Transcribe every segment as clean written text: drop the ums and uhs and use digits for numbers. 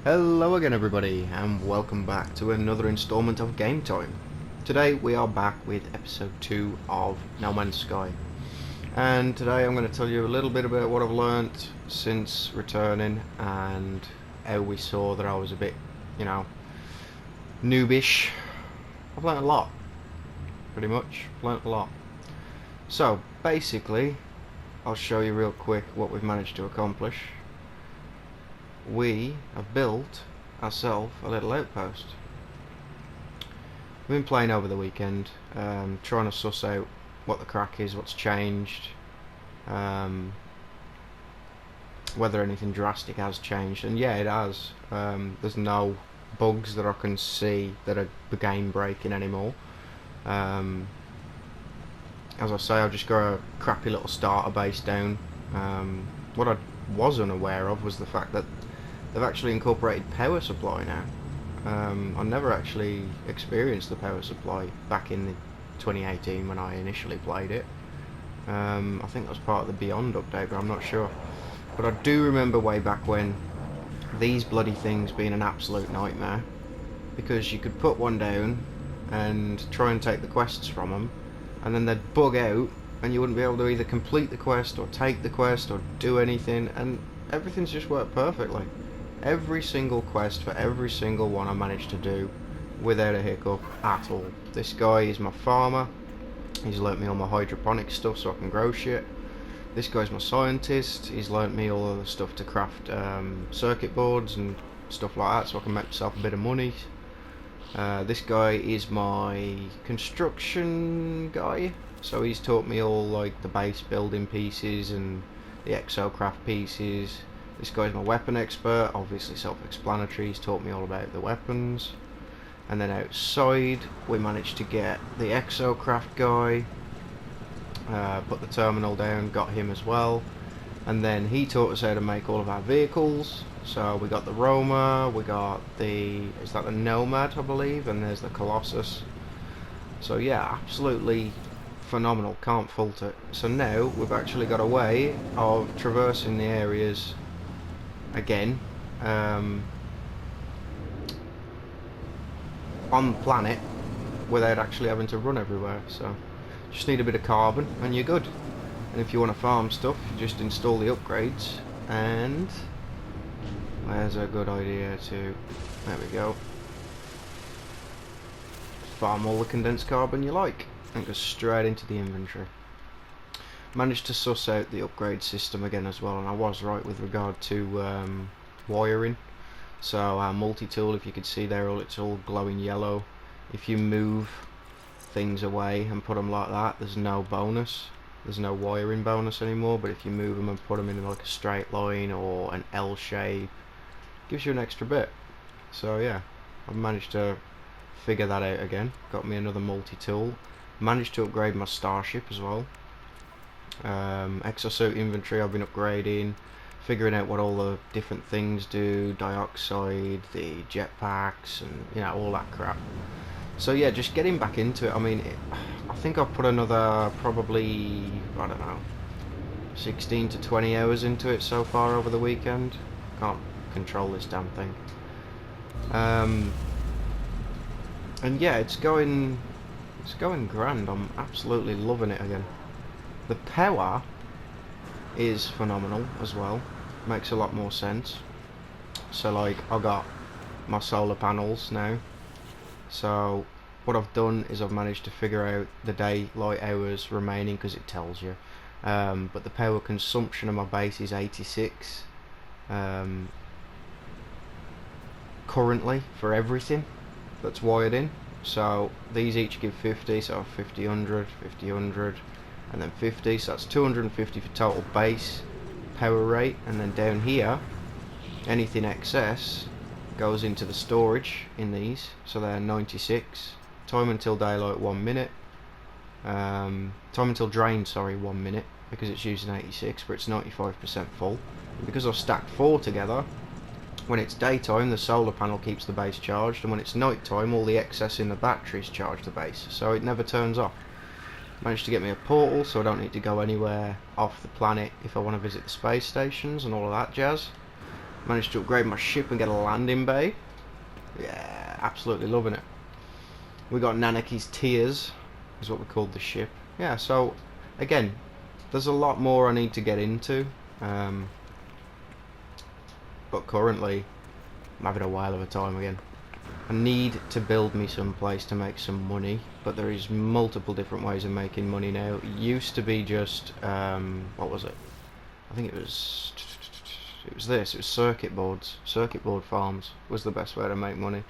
Hello again everybody, and welcome back to another installment of Game Time. Today we are back with episode 2 of No Man's Sky. And today I'm going to tell you a little bit about what I've learnt since returning, and how we saw that I was a bit, noobish. I've learnt a lot, pretty much, learnt a lot. So, basically, I'll show you real quick what we've managed to accomplish. We have built ourselves a little outpost. We've been playing over the weekend, trying to suss out what the crack is, what's changed, whether anything drastic has changed, and yeah, it has. There's no bugs that I can see that are game breaking anymore. As I say, I've just got a crappy little starter base down. What I was unaware of was the fact that they've actually incorporated power supply now. I never actually experienced the power supply back in 2018 when I initially played it. I think that was part of the Beyond update, but I'm not sure. But I do remember way back when these bloody things being an absolute nightmare, because you could put one down and try and take the quests from them, and then they'd bug out and you wouldn't be able to either complete the quest or take the quest or do anything, and everything's just worked perfectly. Every single quest for every single one I managed to do without a hiccup at all. This guy is my farmer. He's learnt me all my hydroponic stuff so I can grow shit. This guy's my scientist. He's learnt me all of the stuff to craft circuit boards and stuff like that so I can make myself a bit of money. This guy is my construction guy. So he's taught me all like the base building pieces and the exocraft pieces. This guy's my weapon expert, obviously self-explanatory. He's taught me all about the weapons. And then outside we managed to get the exocraft guy, put the terminal down, got him as well. And then he taught us how to make all of our vehicles. So we got the Roma, we got is that the Nomad I believe, and there's the Colossus. So yeah, absolutely phenomenal, can't fault it. So now we've actually got a way of traversing the areas again on the planet without actually having to run everywhere. So just need a bit of carbon and you're good. And if you want to farm stuff, you just install the upgrades, and there's a good idea to, there we go, farm all the condensed carbon you like and go straight into the inventory. Managed to suss out the upgrade system again as well, and I was right with regard to wiring. So our multi-tool, if you could see there, it's all glowing yellow. If you move things away and put them like that, there's no bonus, there's no wiring bonus anymore, but if you move them and put them in like a straight line or an L shape, it gives you an extra bit. So yeah, I've managed to figure that out again. Got me another multi-tool. Managed to upgrade my starship as well. Exosuit inventory I've been upgrading, figuring out what all the different things do, dioxide, the jetpacks, and all that crap. So yeah, just getting back into it. I mean, I think I've put another probably, I don't know, 16 to 20 hours into it so far over the weekend. Can't control this damn thing. And yeah, it's going grand. I'm absolutely loving it again. The power is phenomenal as well, makes a lot more sense. So like, I got my solar panels now, so what I've done is I've managed to figure out the daylight hours remaining, because it tells you, but the power consumption of my base is 86 currently for everything that's wired in. So these each give 50, so 50, 100, 50, 100, and then 50, so that's 250 for total base power rate. And then down here, anything excess goes into the storage in these, so they're 96. Time until daylight 1 minute, time until drain, sorry, 1 minute, because it's using 86, but it's 95% full. And because I've stacked 4 together, when it's daytime the solar panel keeps the base charged, and when it's night time all the excess in the batteries charge the base, so it never turns off. Managed to get me a portal so I don't need to go anywhere off the planet if I want to visit the space stations and all of that jazz. Managed to upgrade my ship and get a landing bay. Yeah, absolutely loving it. We got Nanaki's Tears, is what we called the ship. Yeah, so again, there's a lot more I need to get into, but currently I'm having a whale of a time again. I need to build me some place to make some money, but there is multiple different ways of making money now. It used to be just what was it? I think it was this. It was circuit boards. Circuit board farms was the best way to make money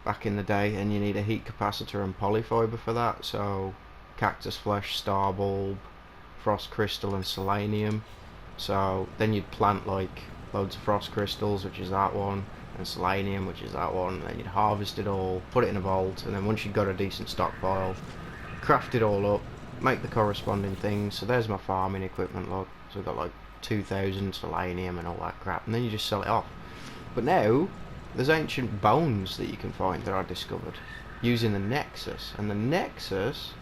back in the day, and you need a heat capacitor and polyfiber for that. So cactus flesh, star bulb, frost crystal, and selenium. So then you'd plant like loads of frost crystals, which is that one, and selenium, which is that one. And then you'd harvest it all, put it in a vault, and then once you've got a decent stockpile, craft it all up, make the corresponding things. So there's my farming equipment, look. So I've got like 2,000 selenium and all that crap, and then you just sell it off. But now there's ancient bones that you can find that I discovered using the Nexus, and the Nexus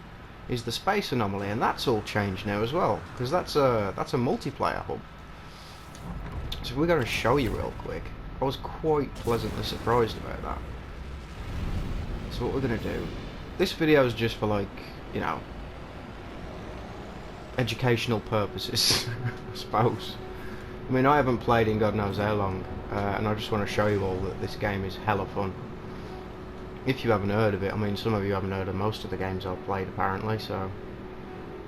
is the space anomaly, and that's all changed now as well, because that's a multiplayer hub. So we're going to show you real quick. I was quite pleasantly surprised about that. So what we're going to do, this video is just for, like, you know, educational purposes, I suppose. I mean, I haven't played in God knows how long, and I just want to show you all that this game is hella fun. If you haven't heard of it, I mean, some of you haven't heard of most of the games I've played apparently, so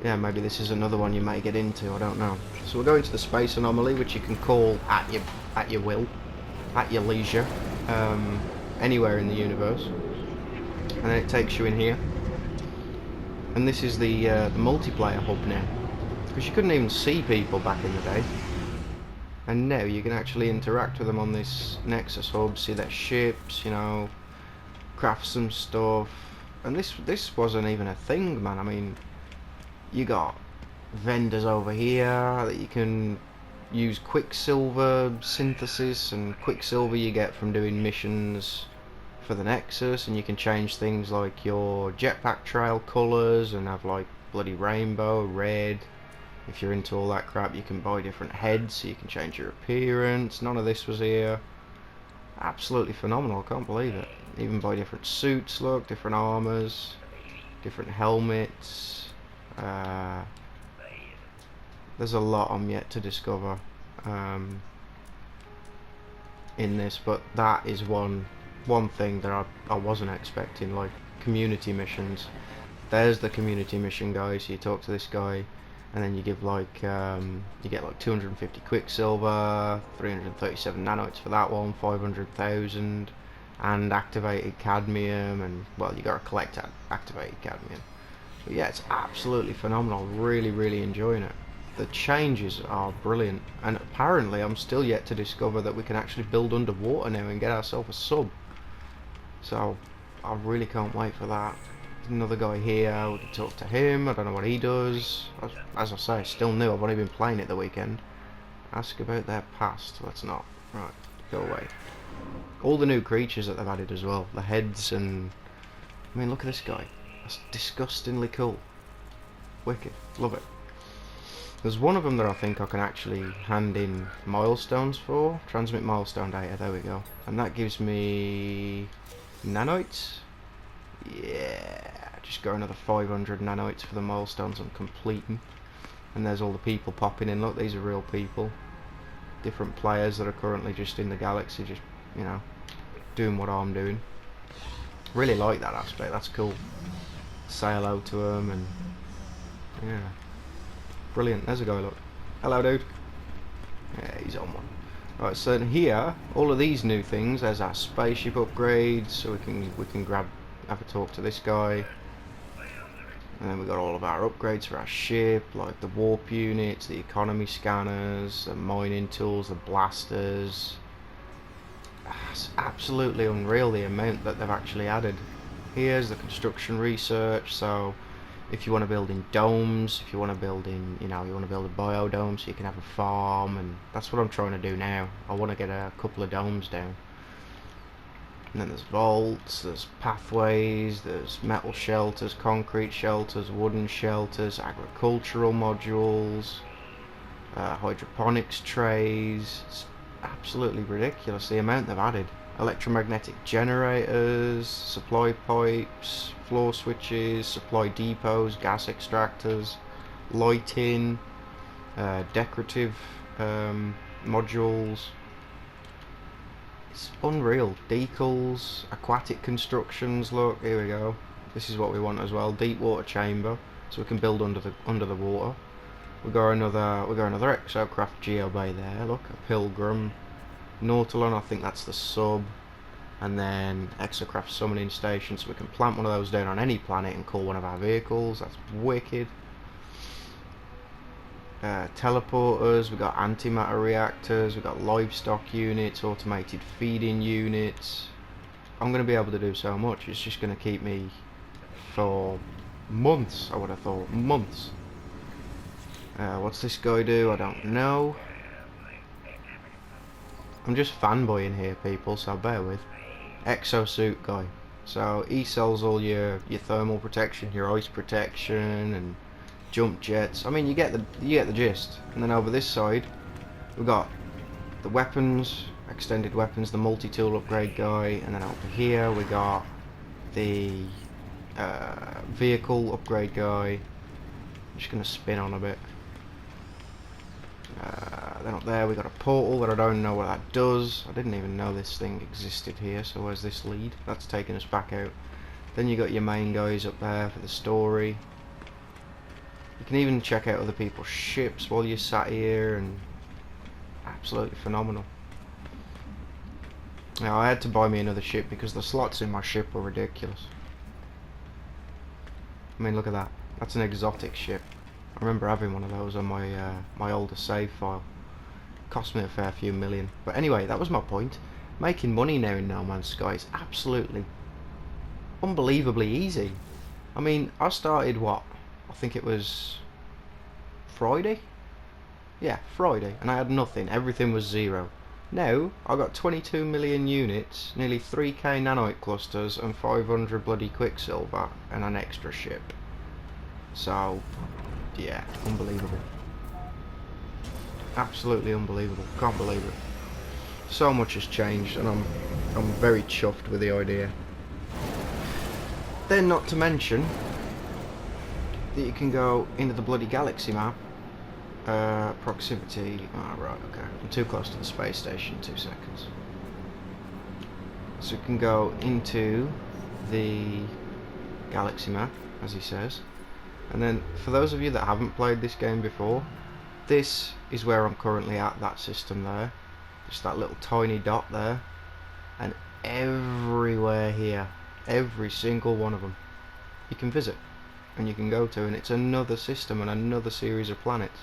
yeah, maybe this is another one you may get into, I don't know. So we're going to the space anomaly, which you can call at your will, at your leisure, anywhere in the universe, and then it takes you in here, and this is the multiplayer hub now, because you couldn't even see people back in the day. And now you can actually interact with them on this Nexus hub, see their ships, you know, craft some stuff. And this wasn't even a thing, man. I mean, you got vendors over here that you can use quicksilver synthesis, and quicksilver you get from doing missions for the Nexus, and you can change things like your jetpack trail colours and have like bloody rainbow, red. If you're into all that crap, you can buy different heads so you can change your appearance. None of this was here. Absolutely phenomenal, I can't believe it. Even buy different suits, look, different armors, different helmets. There's a lot I'm yet to discover in this, but that is one thing that I wasn't expecting, like community missions. There's the community mission, guys. So you talk to this guy, and then you give like you get like 250 quicksilver, 337 nanoids for that one, 500,000, and activated cadmium, and well, you got to collect activated cadmium. But yeah, it's absolutely phenomenal. Really enjoying it. The changes are brilliant, and apparently I'm still yet to discover that we can actually build underwater now and get ourselves a sub. So I really can't wait for that. Another guy here, we can talk to him. I don't know what he does. As I say, still new. I've only been playing it the weekend. Ask about their past. Let's not. Right, go away. All the new creatures that they've added as well. The heads, and I mean, look at this guy. That's disgustingly cool. Wicked. Love it. There's one of them that I think I can actually hand in milestones for. Transmit milestone data. There we go. And that gives me nanoids. Yeah, just got another 500 nanoids for the milestones I'm completing. And there's all the people popping in. Look, these are real people. Different players that are currently just in the galaxy, just, you know, doing what I'm doing. Really like that aspect, that's cool. Say hello to them, and yeah. Brilliant, there's a guy, look. Hello, dude. Yeah, he's on one. Right, so here, all of these new things, there's our spaceship upgrades, so we can have a talk to this guy. And then we've got all of our upgrades for our ship, like the warp units, the economy scanners, the mining tools, the blasters. It's absolutely unreal the amount that they've actually added. Here's the construction research, so if you want to build in domes, if you want to build in, you know, you want to build a biodome so you can have a farm, and that's what I'm trying to do now. I want to get a couple of domes down. And then there's vaults, there's pathways, there's metal shelters, concrete shelters, wooden shelters, agricultural modules, hydroponics trays. It's absolutely ridiculous, the amount they've added. Electromagnetic generators, supply pipes, floor switches, supply depots, gas extractors, lighting, decorative modules. It's unreal. Decals, aquatic constructions. Look, here we go. This is what we want as well. Deep water chamber, so we can build under the water. We got another exocraft geobay there. Look, a Pilgrim, Nautilon. I think that's the sub. And then exocraft summoning station, so we can plant one of those down on any planet and call one of our vehicles. That's wicked. Teleporters, we've got antimatter reactors, we've got livestock units, automated feeding units. I'm going to be able to do so much, it's just going to keep me for months, I would have thought, months. What's this guy do? I don't know. I'm just fanboying here, people, so bear with. Exosuit guy. So he sells all your thermal protection, your ice protection, and jump jets. I mean, you get the gist. And then over this side, we've got the weapons, extended weapons, the multi-tool upgrade guy, and then over here we got the vehicle upgrade guy. I'm just gonna spin on a bit. Then up there we got a portal that I don't know what that does. I didn't even know this thing existed here. So where's this lead? That's taking us back out. Then you got your main guys up there for the story. You can even check out other people's ships while you're sat here, and absolutely phenomenal. Now I had to buy me another ship because the slots in my ship were ridiculous. I mean, look at that. That's an exotic ship. I remember having one of those on my my older save file. Cost me a fair few million. But anyway, that was my point. Making money now in No Man's Sky is absolutely unbelievably easy. I mean, I started what? I think it was Friday? Yeah, Friday. And I had nothing. Everything was zero. Now, I got 22 million units, nearly 3k nanite clusters, and 500 bloody quicksilver, and an extra ship. So, yeah, unbelievable. Absolutely unbelievable. Can't believe it. So much has changed, and I'm very chuffed with the idea. Then, not to mention that you can go into the bloody galaxy map. Proximity. Ah, right. Okay. I'm too close to the space station. 2 seconds. So you can go into the galaxy map, as he says. And then, for those of you that haven't played this game before, this is where I'm currently at, that system there. Just that little tiny dot there. And everywhere here, every single one of them, you can visit. And you can go to, and it's another system and another series of planets.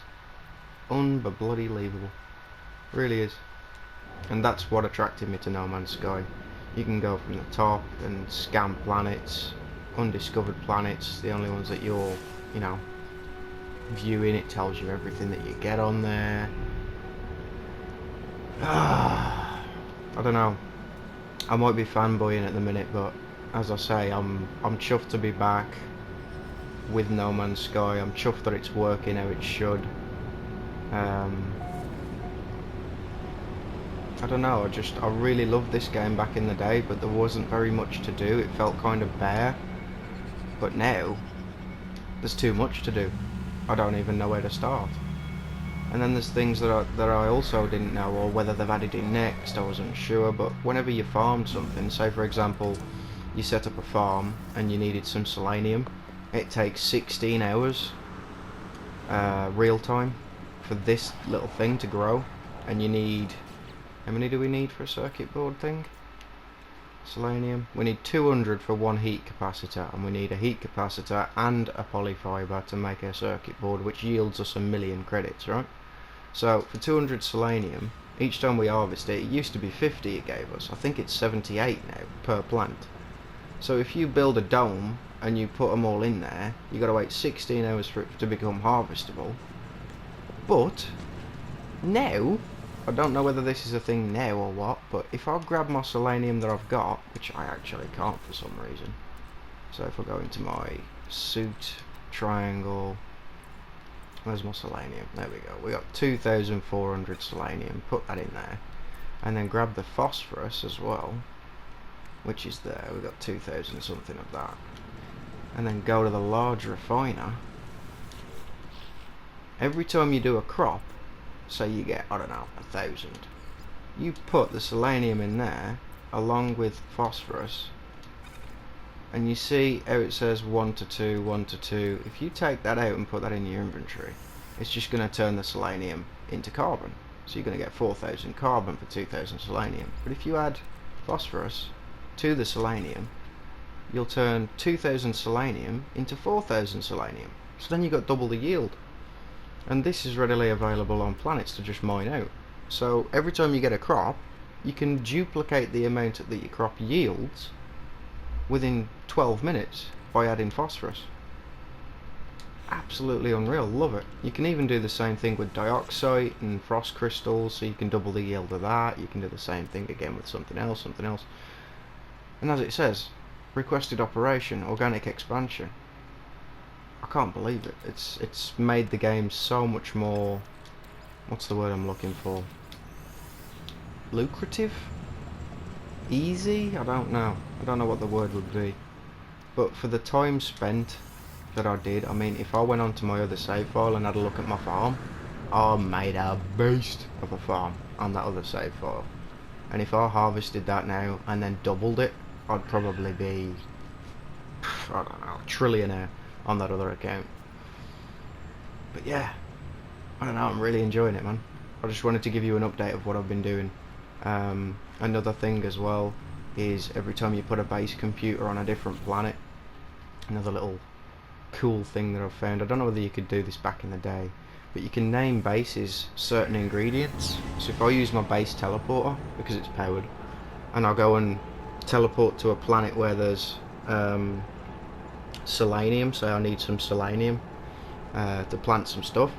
Unbelievable. Really is. And that's what attracted me to No Man's Sky. You can go from the top and scan planets, undiscovered planets, the only ones that you're, you know, viewing. It tells you everything that you get on there. I don't know. I might be fanboying at the minute, but as I say, I'm chuffed to be back with No Man's Sky. I'm chuffed that it's working how it should. I don't know, I really loved this game back in the day, but there wasn't very much to do. It felt kind of bare. But now, there's too much to do. I don't even know where to start. And then there's things that I also didn't know, or whether they've added in next, I wasn't sure. But whenever you farmed something, say for example, you set up a farm and you needed some selenium, it takes 16 hours real time for this little thing to grow. And you need, how many do we need for a circuit board thing? Selenium. We need 200 for one heat capacitor, and we need a heat capacitor and a polyfiber to make a circuit board, which yields us 1,000,000 credits, right? So for 200 selenium, each time we harvest it, it used to be 50 it gave us. I think it's 78 now per plant. So if you build a dome and you put them all in there, you got to wait 16 hours for it to become harvestable. But now, I don't know whether this is a thing now or what, but if I grab my selenium that I've got, which I actually can't for some reason, so if I go into my suit, triangle, where's my selenium? There we go. We got 2,400 selenium. Put that in there. and then grab the phosphorus as well, which is there. We've got 2,000 something of that, and then go to the large refiner. Every time you do a crop, say you get, I don't know, 1,000, you put the selenium in there along with phosphorus, and you see how it says 1 to 2, 1 to 2. If you take that out and put that in your inventory, it's just going to turn the selenium into carbon. So you're going to get 4,000 carbon for 2,000 selenium. But if you add phosphorus to the selenium, you'll turn 2,000 selenium into 4,000 selenium. So then you've got double the yield. And this is readily available on planets to just mine out. So every time you get a crop, you can duplicate the amount that your crop yields within 12 minutes by adding phosphorus. Absolutely unreal, love it. You can even do the same thing with dioxide and frost crystals, so you can double the yield of that. You can do the same thing again with something else. And as it says, requested operation, organic expansion. I can't believe it. It's made the game so much more, what's the word I'm looking for? Lucrative? Easy? I don't know what the word would be. But for the time spent that I did, I mean, if I went onto my other save file and had a look at my farm, I made a beast of a farm on that other save file. And if I harvested that now and then doubled it, I'd probably be, I don't know, trillionaire on that other account. But yeah, I don't know, I'm really enjoying it, man. I just wanted to give you an update of what I've been doing. Another thing as well is every time you put a base computer on a different planet, another little cool thing that I've found, I don't know whether you could do this back in the day, but you can name bases certain ingredients. So if I use my base teleporter, because it's powered, and I'll go and teleport to a planet where there's selenium, so I need some selenium to plant some stuff,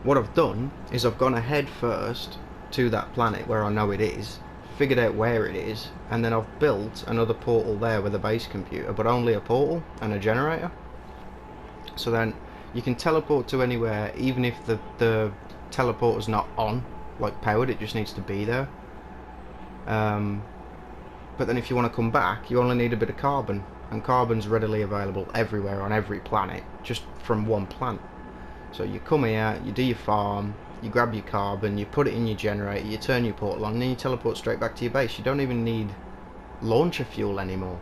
what I've done is I've gone ahead first to that planet where I know it is, figured out where it is, and then I've built another portal there with a base computer, but only a portal and a generator. So then you can teleport to anywhere, even if the teleporter's not on, like powered, it just needs to be there. But then if you want to come back, you only need a bit of carbon, and carbon's readily available everywhere on every planet, just from one plant. So you come here, you do your farm, you grab your carbon, you put it in your generator, you turn your portal on, and then you teleport straight back to your base. You don't even need launcher fuel anymore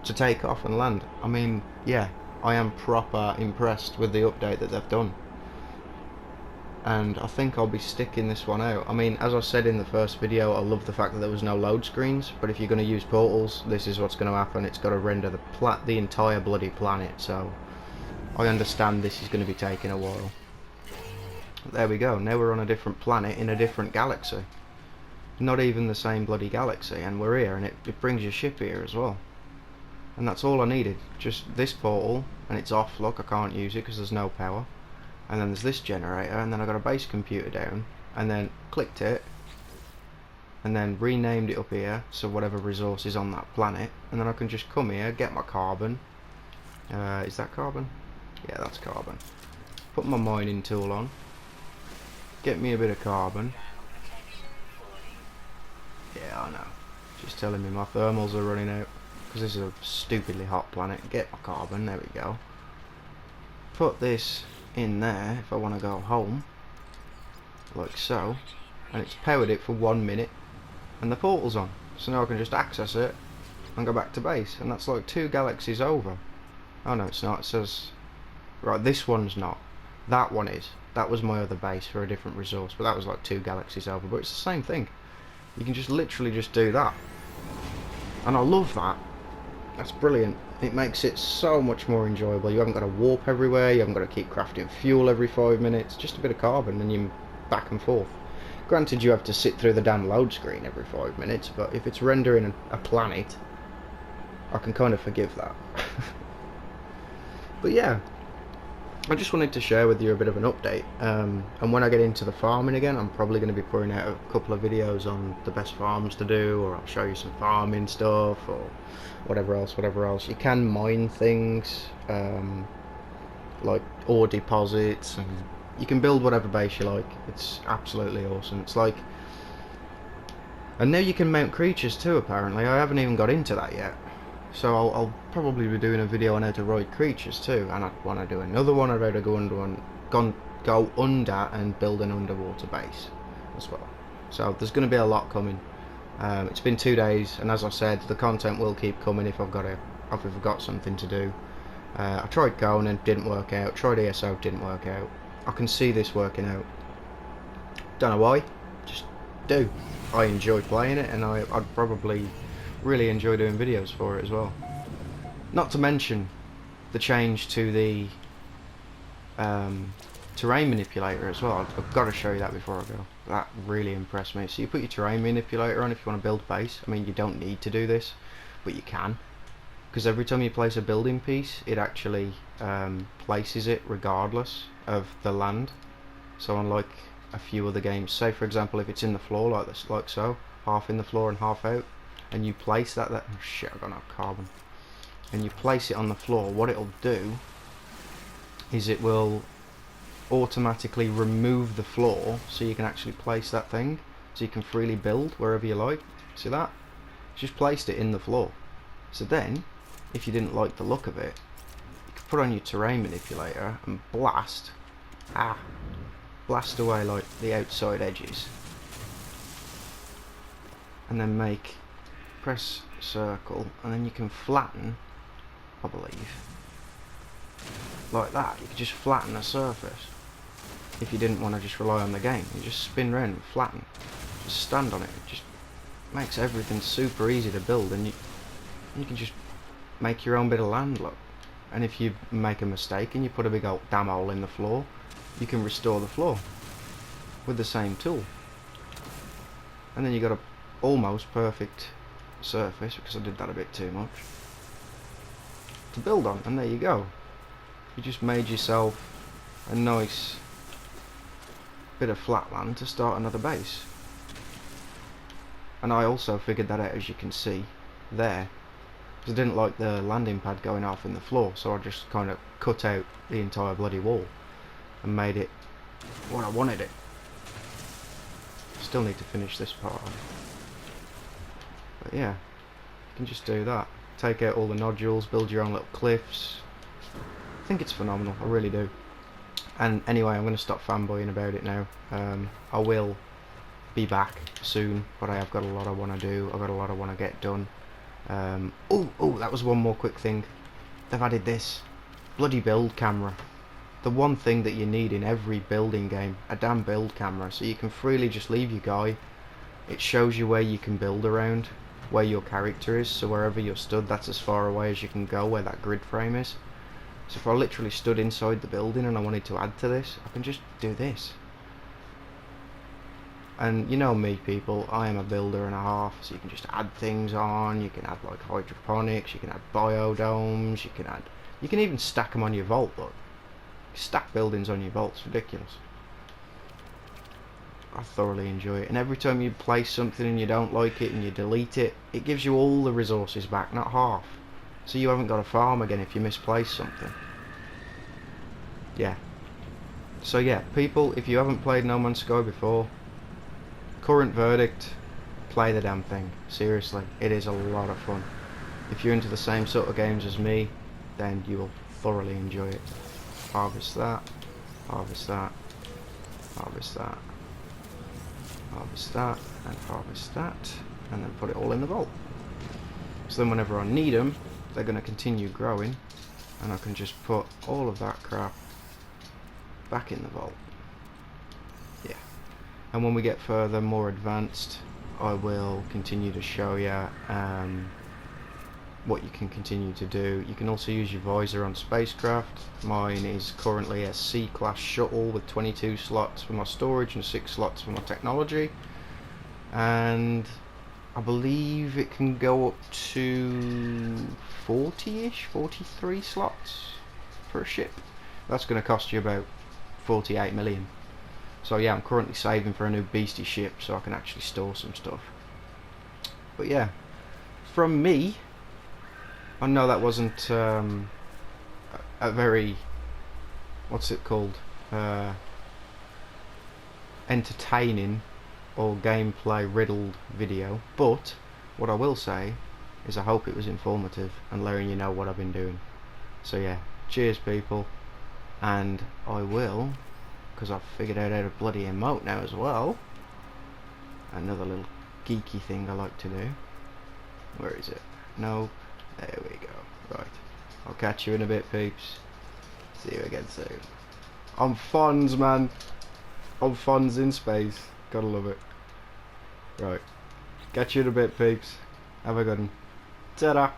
to take off and land. I mean, yeah, I am proper impressed with the update that they've done, and I think I'll be sticking this one out. I mean, as I said in the first video, I love the fact that there was no load screens, but if you're going to use portals, this is what's going to happen. It's got to render the entire bloody planet, so I understand this is going to be taking a while. There we go, now we're on a different planet in a different galaxy. Not even the same bloody galaxy, and we're here, and it brings your ship here as well. And that's all I needed, just this portal, and it's off, look, I can't use it because there's no power. And then there's this generator, and then I got a base computer down, and then clicked it, and then renamed it up here, so whatever resource is on that planet, and then I can just come here, get my carbon. Is that carbon? Yeah, that's carbon. Put my mining tool on. Get me a bit of carbon. Yeah, I know. Just telling me my thermals are running out because this is a stupidly hot planet. Get my carbon, there we go. Put this in there if I want to go home, like so, and it's powered it for 1 minute, and the portal's on. So now I can just access it and go back to base, and that's like 2 galaxies over. Oh no, it's not. It says, right, this one's not. That one is. That was my other base for a different resource, but that was like 2 galaxies over. But it's the same thing. You can just literally just do that, and I love that. That's brilliant. It makes it so much more enjoyable. You haven't got to warp everywhere. You haven't got to keep crafting fuel every 5 minutes. Just a bit of carbon, and you're back and forth. Granted, you have to sit through the damn load screen every 5 minutes, but if it's rendering a planet, I can kind of forgive that. But yeah, I just wanted to share with you a bit of an update, and when I get into the farming again, I'm probably going to be putting out a couple of videos on the best farms to do, or I'll show you some farming stuff, or whatever else. You can mine things, like ore deposits, and you can build whatever base you like. It's absolutely awesome. It's like And now you can mount creatures too, apparently. I haven't even got into that yet. So I'll probably be doing a video on how to ride creatures too, and I want to do another one on how to go under and build an underwater base as well. So there's going to be a lot coming. It's been 2 days, and as I said, the content will keep coming if I've got something to do. I tried going and didn't work out. Tried ESO, didn't work out. I can see this working out. Don't know why. Just do. I enjoy playing it, and I'd probably really enjoy doing videos for it as well. Not to mention the change to the terrain manipulator as well. I've got to show you that before I go. That really impressed me. So you put your terrain manipulator on if you want to build base. I mean, you don't need to do this, but you can, because every time you place a building piece, it actually places it regardless of the land. So unlike a few other games, say for example if it's in the floor like this, like so, half in the floor and half out, and you place that oh shit, I've got no carbon, and you place it on the floor, what it'll do is it will automatically remove the floor so you can actually place that thing, so you can freely build wherever you like. See that? Just placed it in the floor. So then, if you didn't like the look of it, you could put on your terrain manipulator and blast away like the outside edges, and then press circle, and then you can flatten, I believe, like that. You can just flatten a surface if you didn't want to just rely on the game. You just spin round and flatten, just stand on it. It just makes everything super easy to build, and you can just make your own bit of land, look. And if you make a mistake and you put a big old damn hole in the floor, you can restore the floor with the same tool, and then you got a almost perfect surface, because I did that a bit too much, to build on. And there you go. You just made yourself a nice bit of flat land to start another base. And I also figured that out, as you can see there, because I didn't like the landing pad going off in the floor, so I just kind of cut out the entire bloody wall and made it what I wanted it. Still need to finish this part, but yeah, you can just do that. Take out all the nodules, build your own little cliffs. I think it's phenomenal, I really do. And anyway, I'm going to stop fanboying about it now. I will be back soon, but I have got a lot I want to do. I've got a lot I want to get done. Oh, that was one more quick thing. They've added this bloody build camera. The one thing that you need in every building game, a damn build camera, so you can freely just leave your guy. It shows you where you can build around, where your character is, so wherever you're stood, that's as far away as you can go where that grid frame is. So if I literally stood inside the building and I wanted to add to this, I can just do this. And you know me, people, I am a builder and a half, so you can just add things on. You can add like hydroponics, you can add biodomes, you can even stack them on your vault. Look, stack buildings on your vault, it's ridiculous. I thoroughly enjoy it, and every time you place something and you don't like it and you delete it, it gives you all the resources back, not half. So you haven't got to farm again if you misplace something. Yeah. So yeah, people, if you haven't played No Man's Sky before, current verdict, play the damn thing. Seriously, it is a lot of fun. If you're into the same sort of games as me, then you will thoroughly enjoy it. Harvest that, harvest that, harvest that, harvest that, and harvest that, and then put it all in the vault. So then whenever I need them, they're going to continue growing, and I can just put all of that crap back in the vault. Yeah. And when we get further, more advanced, I will continue to show you what you can continue to do. You can also use your visor on spacecraft. Mine is currently a C-class shuttle with 22 slots for my storage and 6 slots for my technology, and I believe it can go up to 40-ish, 43 slots for a ship. That's going to cost you about 48 million. So yeah, I'm currently saving for a new beastie ship so I can actually store some stuff. But yeah, from me, I know that wasn't a very, what's it called, entertaining or gameplay riddled video, but what I will say is I hope it was informative and letting you know what I've been doing. So yeah, cheers people, and I will, because I've figured out how to bloody emote now as well, another little geeky thing I like to do. Where is it? Nope. There we go. Right. I'll catch you in a bit, peeps. See you again soon. I'm Fonz, man. I'm Fonz in space. Gotta love it. Right. Catch you in a bit, peeps. Have a good one. Ta-da.